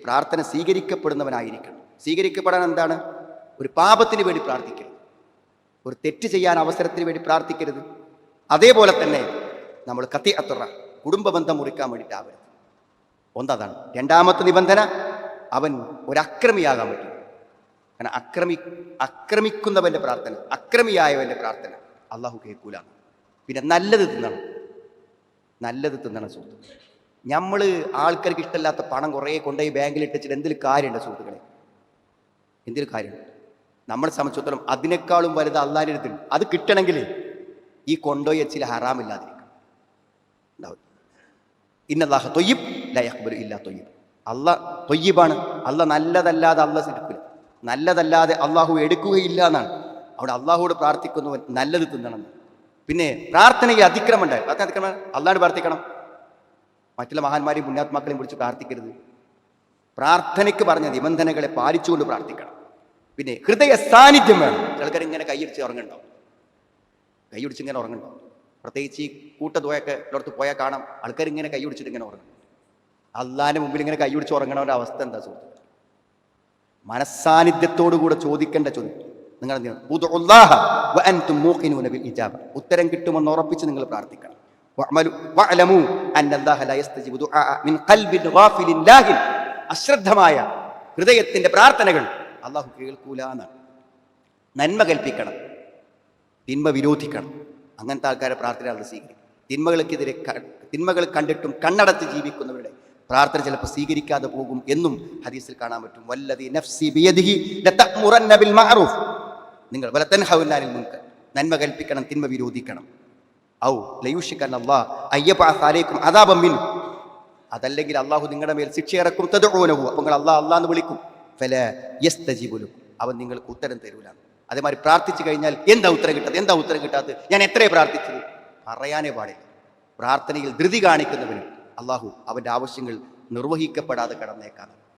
പ്രാർത്ഥന സ്വീകരിക്കപ്പെടുന്നവനായിരിക്കണം. സ്വീകരിക്കപ്പെടാൻ എന്താണ്? ഒരു പാപത്തിന് വേണ്ടി പ്രാർത്ഥിക്കരുത്, ഒരു തെറ്റ് ചെയ്യാൻ അവസരത്തിന് വേണ്ടി പ്രാർത്ഥിക്കരുത്. അതേപോലെ തന്നെ നമ്മൾ ഖത്തിഅത്തുർ റഹ്ം, കുടുംബബന്ധം മുറിക്കാൻ വേണ്ടിയിട്ടാവരുത്. ഒന്നതാണ്. രണ്ടാമത്തെ നിബന്ധന, അവൻ ഒരു അക്രമിയാകാൻ പറ്റും. കാരണം അക്രമിക്കുന്നവൻ്റെ പ്രാർത്ഥന, അക്രമിയായവൻ്റെ പ്രാർത്ഥന അള്ളാഹു കേൾക്കൂല. പിന്നെ നല്ലത് തിന്നണം സുഹൃത്തുക്കളെ. നമ്മൾ ആൾക്കാർക്ക് ഇഷ്ടമില്ലാത്ത പണം കുറേ കൊണ്ടുപോയി ബാങ്കിൽ ഇട്ടിച്ചിട്ട് എന്തെങ്കിലും കാര്യമുണ്ട് സുഹൃത്തുക്കളെ? എന്തെങ്കിലും കാര്യമുണ്ട്? നമ്മളെ സംബന്ധിച്ചിടത്തോളം അതിനേക്കാളും വലുത് അള്ളാഹിൻ്റെ അടുത്തുണ്ട്. അത് കിട്ടണമെങ്കിൽ ഈ കൊണ്ടുപോയി വെച്ചിൽ ഹറാമില്ലാതിരിക്കണം. ഉണ്ടാവും. ഇന്നല്ലാഹ ത്വയ്യിബ് ലാ യഖ്ബലു ഇല്ലാ ത്വയ്യിബ്. അള്ളാഹ് ത്വയ്യിബാണ്. അള്ളാഹ് നല്ലതല്ലാതെ അള്ളാഹ് എടുക്കില്ല, നല്ലതല്ലാതെ അള്ളാഹു എടുക്കുകയില്ല എന്നാണ്. അവിടെ അള്ളാഹുവോട് പ്രാർത്ഥിക്കുന്നവൻ നല്ലത് തിന്നണം. പിന്നെ പ്രാർത്ഥനയിൽ അതിക്രമം ഉണ്ടായി. അതിക്രമം അള്ളാഹോട് പ്രാർത്ഥിക്കണം, മറ്റുള്ള മഹാന്മാരെയും പുണ്യാത്മാക്കളെയും വിളിച്ച് പ്രാർത്ഥിക്കരുത്. പ്രാർത്ഥനയ്ക്ക് പറഞ്ഞ നിബന്ധനകളെ പാലിച്ചുകൊണ്ട് പ്രാർത്ഥിക്കണം. പിന്നെ ഹൃദയ സാന്നിധ്യം വേണം. ചിലക്കാർ ഇങ്ങനെ കൈയിടിച്ച് ഉറങ്ങുന്നുണ്ടാവും, കൈയിടിച്ചിങ്ങനെ ഉറങ്ങുന്നുണ്ടാവും. പ്രത്യേകിച്ച് ഈ കൂട്ടദ്വയൊക്കെ ഉള്ളിടത്ത് പോയാൽ കാണാം, ആൾക്കാർ ഇങ്ങനെ കൈയിടിച്ചിട്ട് ഇങ്ങനെ ഉറങ്ങും. അള്ളാഹിന്റെ മുമ്പിൽ ഇങ്ങനെ കൈയിടിച്ച് ഉറങ്ങണവരുടെ അവസ്ഥ എന്താ സുഹൃത്ത്? മനസ്സാന്നിധ്യത്തോടു കൂടെ ചോദിക്കേണ്ട ചോദ്യം. നിങ്ങൾ ഉത്തരം കിട്ടുമെന്ന് ഉറപ്പിച്ച് നിങ്ങൾ പ്രാർത്ഥിക്കണം. അശ്രദ്ധമായ ഹൃദയത്തിന്റെ പ്രാർത്ഥനകൾ അള്ളാഹു കേൾക്കൂല എന്നാണ്. നന്മ കൽപ്പിക്കണം, തിന്മ വിരോധിക്കണം. അങ്ങനത്തെ ആൾക്കാരെ പ്രാർത്ഥന അത് സ്വീകരിക്കും. തിന്മകൾ കണ്ടിട്ടും കണ്ണടച്ച് ജീവിക്കുന്നവരുടെ പ്രാർത്ഥന ചിലപ്പോൾ സ്വീകരിക്കാതെ പോകും എന്നും ഹദീസിൽ കാണാൻ പറ്റും. വല്ലദീ നഫ്സി ബിയദിഹി ലതഅമുറന്ന ബിൽ മഅറൂഫ്, നിങ്ങൾ വലതൻഹൗന അനിൽ മുൻകർ, നന്മ കൽപ്പിക്കണം, തിന്മ വിരോധിക്കണം. ഔ ലയുഷികന അല്ലാഹ് അയ്യബഅസ അലൈക്കും അദാബൻ മിൻ, അതല്ലെങ്കിൽ അള്ളാഹു നിങ്ങളുടെ മേൽ ശിക്ഷ ഇറക്കും. തദ്ഊനഹു, അപ്പോൾ നിങ്ങൾ അല്ലാഹ് എന്ന് വിളിക്കും. ഫല യസ്തജിബു ലക്കും, അവൻ നിങ്ങൾക്ക് ഉത്തരം തരൂല. അതേമാതിരി പ്രാർത്ഥിച്ചു കഴിഞ്ഞാൽ എന്താ ഉത്തരം കിട്ടാത്തത്, ഞാൻ എത്രയേ പ്രാർത്ഥിച്ചത് പറയാനേ പാടില്ല. പ്രാർത്ഥനയിൽ ധൃതി കാണിക്കുന്നവന് അള്ളാഹു അവൻ്റെ ആവശ്യങ്ങൾ നിർവഹിക്കപ്പെടാതെ കടന്നേക്കാം.